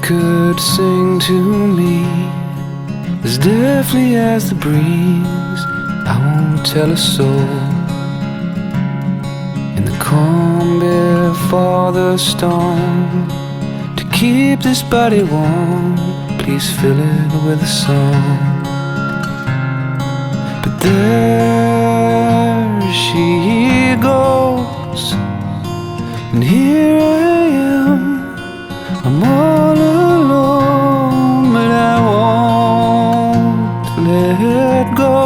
could sing to me as deftly as the breeze, I won't tell a soul. In the calm before the storm, to keep this body warm, please fill it with a song. But there she goes, and here I am, I'm all alone, but I won't let go.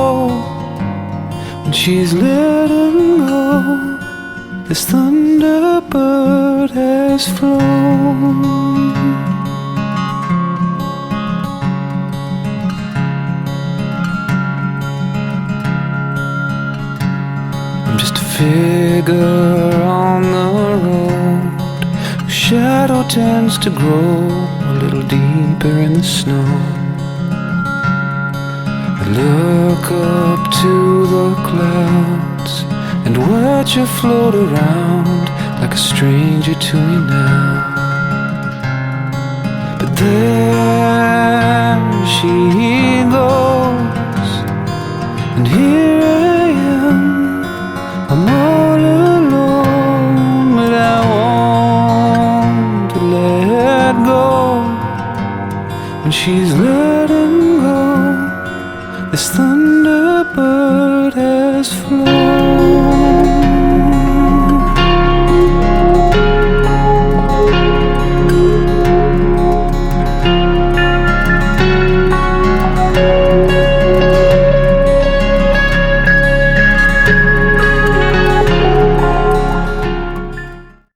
When she's letting go, this thunderbird has flown. I'm just a figure on the road, whose shadow tends to grow a little deeper in the snow. I look up to the clouds and watch her float around like a stranger to me now. But there she goes, and here I am, I'm all alone, but I won't let go. When she's letting go, this thunderbird has flown.